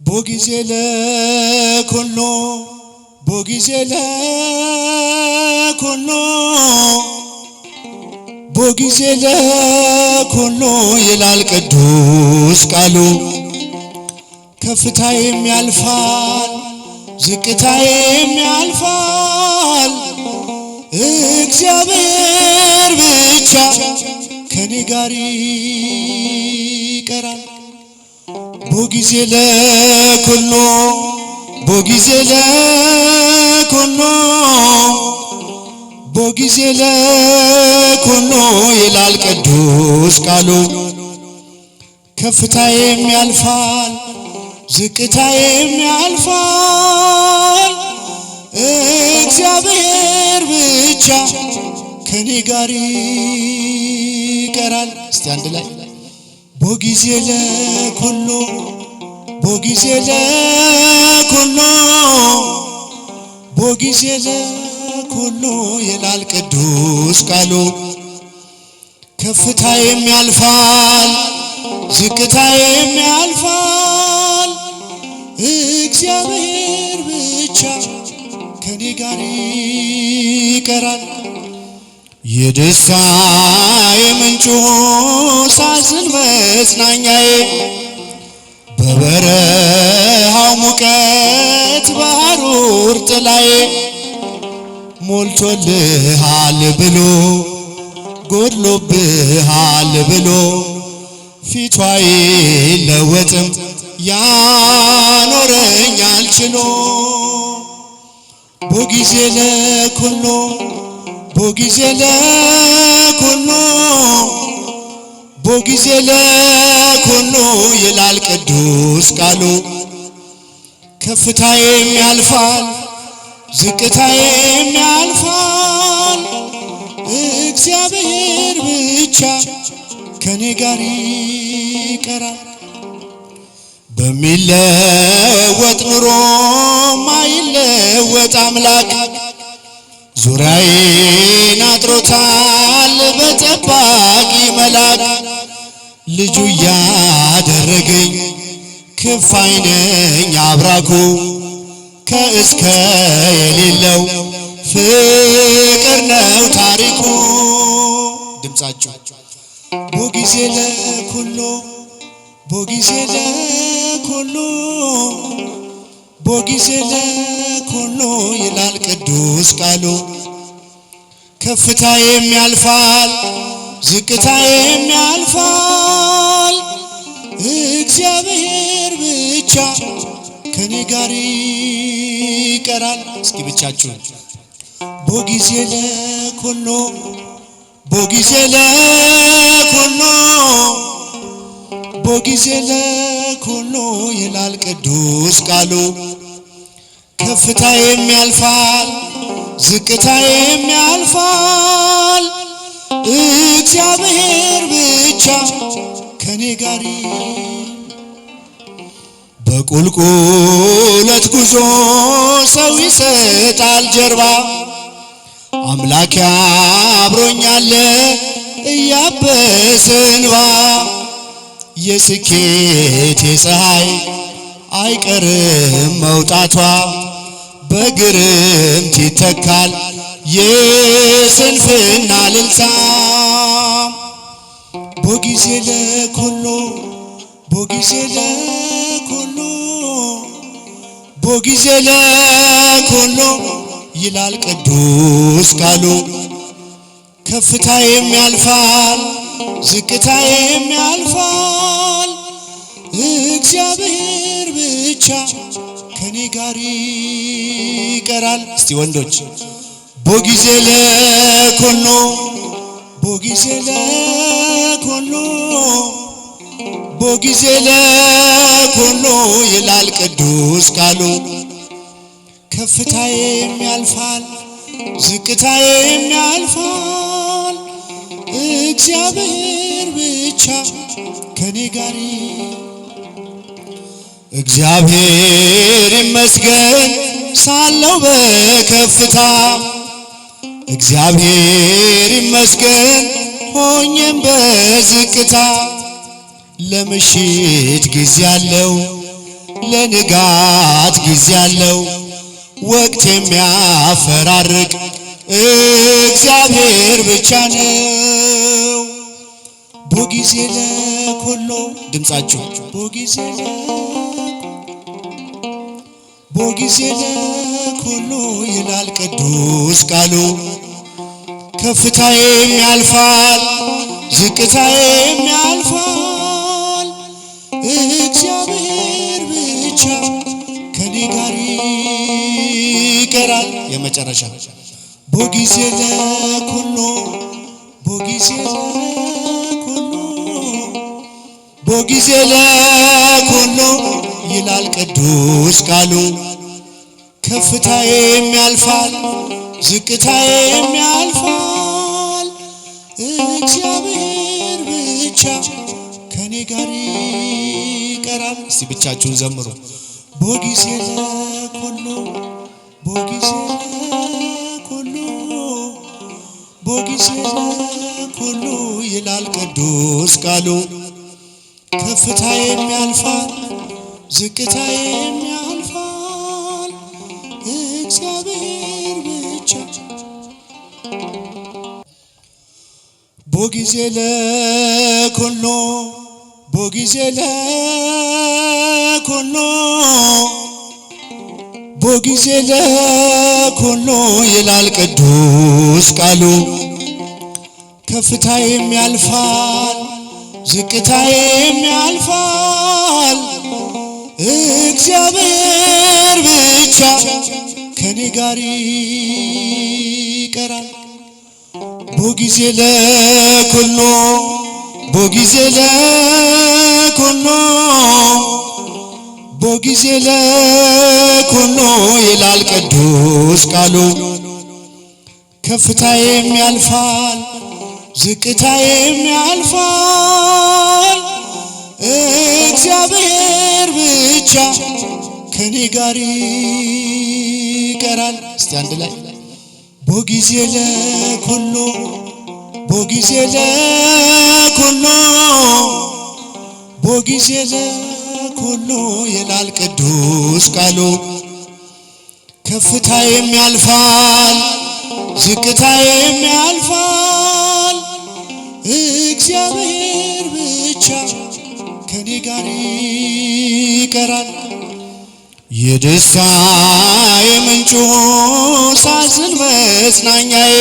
ቦጊዜ ለኩሉ ቦጊዜ ለኩሉ ቦጊዜ ለኩሉ ይላል ቅዱስ ቃሉ። ከፍታዬም ያልፋል ዝቅታዬም ያልፋል እግዚአብሔር ብቻ ከኔ ጋር ይቀራል። ቦጊዜ ለኩሉ ቦጊዜ ለኩሉ ቦጊዜ ለኩሉ ይላል ቅዱስ ቃሉ። ከፍታዬም ያልፋል ዝቅታዬም ያልፋል እግዚአብሔር ብቻ ከኔ ጋር ይቀራል። እስቲ አንድ ላይ ቦጊዜ ለኩሉ ቦጊዜ ለኩሉ ቦጊዜ ለኩሉ ይላል ቅዱስ ቃሉ። ከፍታዬም ያልፋል ዝቅታዬም ያልፋል እግዚአብሔር ብቻ ከኔ ጋር ይቀራል። የደስታዬ ምንጩ ሳዝን መጽናኛዬ በበረሃው ሙቀት በሐሩር ጥላዬ ሞልቶልሃል ብሎ ጎድሎብሃል ብሎ ፊቷ አይለወጥም ያኖረኛል ችሎ። ቦጊዜ ለኩሉ ቦጊዜ ለኩሉ ቦጊዜ ለኩሉ ይላል ቅዱስ ቃሉ። ከፍታዬም ያልፋል ዝቅታዬም ያልፋል እግዚአብሔር ብቻ ከኔ ጋር ይቀራል። በሚለወጥ ኑሮ ማይለወጥ አምላክ ዙሪያዬን አጥሮታል በጠባቂ መልአክ። ልጁ ያደረገኝ ክፋይ ነኝ አብራኩ ከእስከ የሌለው ፍቅር ነው ታሪኩ። ድምጻችሁ ቦጊዜ ለኩሉ ቦጊዜ ለኩሉ ቦጊዜ ለኩሉ ይላል ቅዱስ ቃሉ። ከፍታዬም ያልፋል ዝቅታዬም ያልፋል እግዚአብሔር ብቻ ከኔ ጋር ይቀራል። እስኪ ብቻችሁ ቦጊዜ ለኩሉ ቦጊዜ ለኩሉ ቦጊዜ ለኩሉ ይላል ቅዱስ ቃሉ። ከፍታዬም ያልፋል ዝቅታዬም ያልፋል እግዚአብሔር ብቻ ከኔ ጋር። በቁልቁለት ጉዞ ሰው ይሰጣል ጀርባ አምላክ አብሮኛል እያበሰ እንባ። የስኬቴ ፀሐይ አይቀርም መውጣቷ በግርምት ይተካል የስንፍና እልልታ። ቦጊዜ ለኩሉ ቦጊዜ ለኩሉ ቦጊዜ ለኩሉ ይላል ቅዱስ ቃሉ። ከፍታዬም ያልፋል ዝቅታዬም ያልፋል እግዚአብሔር ብቻ ከኔ ጋር ይቀራል። እስቲ ወንዶች ቦጊዜ ለኩሉ ቦጊዜ ለኩሉ ቦጊዜ ለኩሉ ይላል ቅዱስ ቃሉ። ከፍታዬም ያልፋል ዝቅታዬም ያልፋል እግዚአብሔር ብቻ ከኔ ጋር። እግዚአብሔር ይመስገን ሳለው በከፍታ እግዚአብሔር ይመስገን ሆኜም በዝቅታ ለምሽት ጊዜ ያለው ለንጋት ጊዜ ያለው ወቅት የሚያፈራርቅ እግዚአብሔር ብቻ ነው። ቦጊዜ ለኩሉ ድምጻችሁ ቦጊዜ ለኩሉ ይላል ቅዱስ ቃሉ። ከፍታዬም ያልፋል ዝቅታዬም ያልፋል እግዚአብሔር ብቻ ከኔ ጋር ይቀራል። የመጨረሻ ቦጊዜ ለኩሉ ቦጊዜ ለኩሉ ይላል ቅዱስ ቃሉ። ከፍታዬም ያልፋል ዝቅታዬም ያልፋል እግዚአብሔር ብቻ ከኔ ጋር ይቀራል። እስቲ ብቻችሁን ዘምሩ። ቦጊዜ ለኩሉ ቦጊዜ ለኩሉ ይላል ቅዱስ ቃሉ። ከፍታዬም ያልፋል ዝቅታዬም ያልፋል እግዚአብሔር ብቻ። ቦጊዜ ለኩሉ ቦጊዜ ለኩሉ ይላል ቅዱስ ቃሉ። ከፍታዬም ያልፋል ዝቅታዬም ያልፋል እግዚአብሔር ብቻ ከኔ ጋር ይቀራል። ቦጊዜ ለኩሉ ቦጊዜ ለኩሉ ይላል ቅዱስ ቃሉ። ከፍታዬም ያልፋል ዝቅታዬም ያልፋል እግዚአብሔር ብቻ ከኔ ጋር ይቀራል። እስቲ አንድ ላይ ቦጊዜ ለኩሉ ቦጊዜ ለኩሉ ይላል ቅዱስ ቃሉ። ከፍታዬም ያልፋል ዝቅታዬም ያልፋል እግዚአብሔር ብቻ ከኔ ጋር ይቀራል። የደስታዬ ምንጩ ሳዝን መጽናኛዬ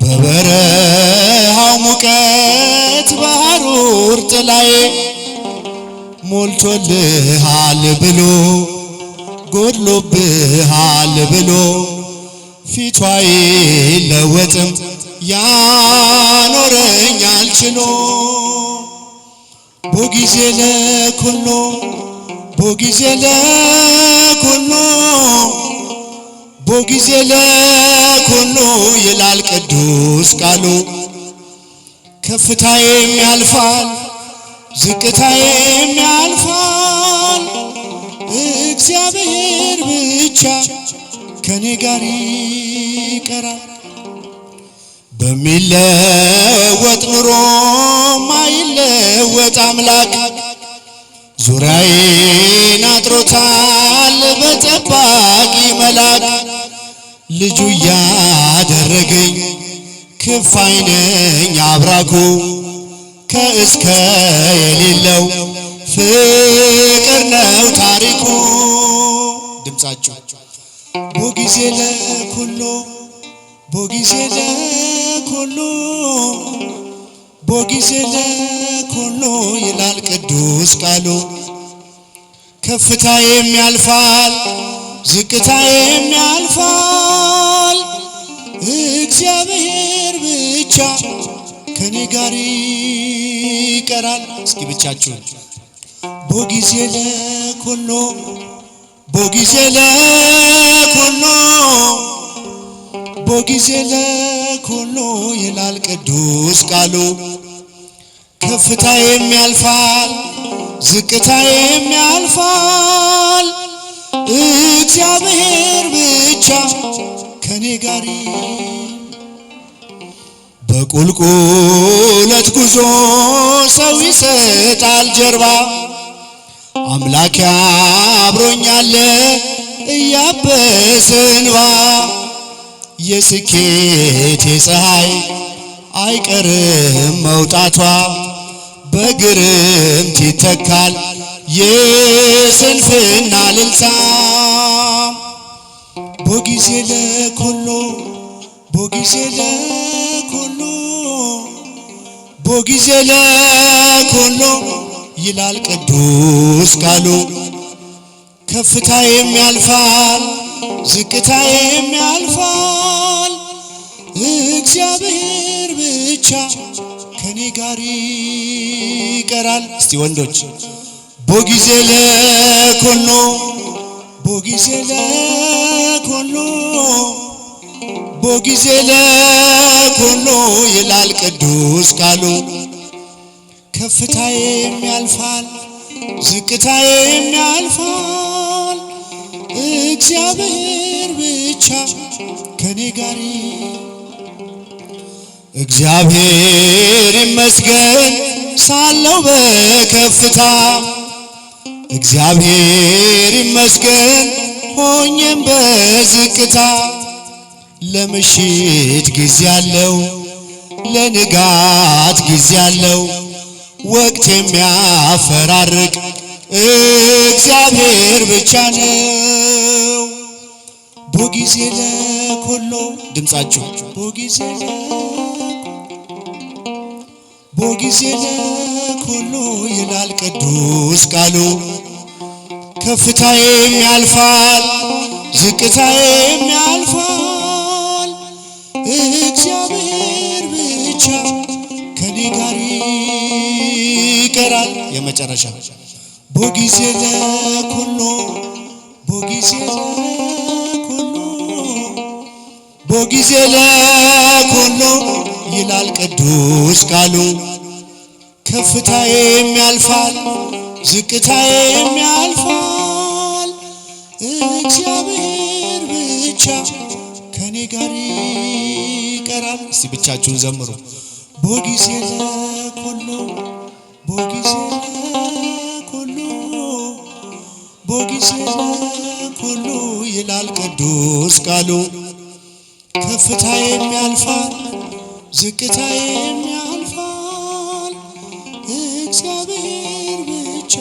በበረሃው ሙቀት በሐሩር ጥላዬ ሞልቶልሃል ብሎ ጎድሎብሃል ብሎ ፊቷ አይለወጥም ያኖረኛል ችሎ። ቦጊዜ ለኩሉ ቦጊዜ ለኩሉ ይላል ቅዱስ ቃሉ። ከፍታዬም ያልፋል ዝቅታዬም ያልፋል እግዚአብሔር ብቻ ከኔ ጋር ይቀራል። በሚለወጥ ኑሮ ማይለወጥ አምላክ ዙሪያዬን አጥሮታል በጠባቂ መልአክ። ልጁ ያደረገኝ ክፋይ ነኝ አብራኩ ከእስከ የሌለው ፍቅር ነው ታሪኩ። ድምጻችሁ ቦጊዜ ለኩሉ ቦጊዜ ለኩሉ ይላል ቅዱስ ቃሉ። ከፍታዬም ያልፋል ዝቅታዬም ያልፋል እግዚአብሔር ብቻ ከኔ ጋር ይቀራል። እስኪ ብቻችሁን ቦጊዜ ለኩሉ ቦጊዜ ለኩሉ ይላል ቅዱስ ቃሉ። ከፍታዬም ያልፋል ዝቅታዬም ያልፋል እግዚአብሔር ብቻ ከኔ ጋር። በቁልቁለት ጉዞ ሰው ይሰጣል ጀርባ አምላክ አብሮኛል እያበሰ እንባ የስኬቴ ፀሐይ አይቀርም መውጣቷ በግርምት ይተካል የስንፍና እልልታ ቦጊዜ ለኩሉ ቦጊዜ ለኩሉ ቦጊዜ ለኩሉ ይላል ቅዱስ ቃሉ ከፍታዬም ያልፋል ዝቅታዬም ያልፋል እግዚአብሔር ብቻ ከኔ ጋር ይቀራል። እስቲ ወንዶች ቦጊዜ ለኩሉ ቦጊዜ ለኩሉ ቦጊዜ ለኩሉ ይላል ቅዱስ ቃሉ ከፍታዬም ያልፋል ዝቅታዬም ያልፋል እግዚአብሔር ብቻ ከኔ ጋር እግዚአብሔር ይመስገን ሳለው በከፍታ እግዚአብሔር ይመስገን ሆኜም በዝቅታ ለምሽት ጊዜ አለው ለንጋት ጊዜ አለው ወቅት የሚያፈራርቅ እግዚአብሔር ብቻ ነው። ቦጊዜ ለኩሉ ድምጻችሁ ቦጊዜ ለኩሉ ይላል ቅዱስ ቃሉ ከፍታዬም ያልፋል ዝቅታዬም ያልፋል እግዚአብሔር ብቻ ከኔ ጋር ይቀራል። የመጨረሻ ቦጊዜ ለኩሉ ቦጊዜ ለኩሉ ቦጊዜ ለኩሉ ይላል ቅዱስ ቃሉ ከፍታዬም ያልፋል ዝቅታዬም ያልፋል እግዚአብሔር ብቻ ከኔ ጋር ይቀራል። እስቲ ብቻችሁን ዘምሩ። ቦጊዜ ለኩሉ ቦጊዜ ለኩሉ ቦጊዜ ለኩሉ ይላል ቅዱስ ቃሉ ከፍታዬም ያልፋል ዝቅታዬም ያልፋል እግዚአብሔር ብቻ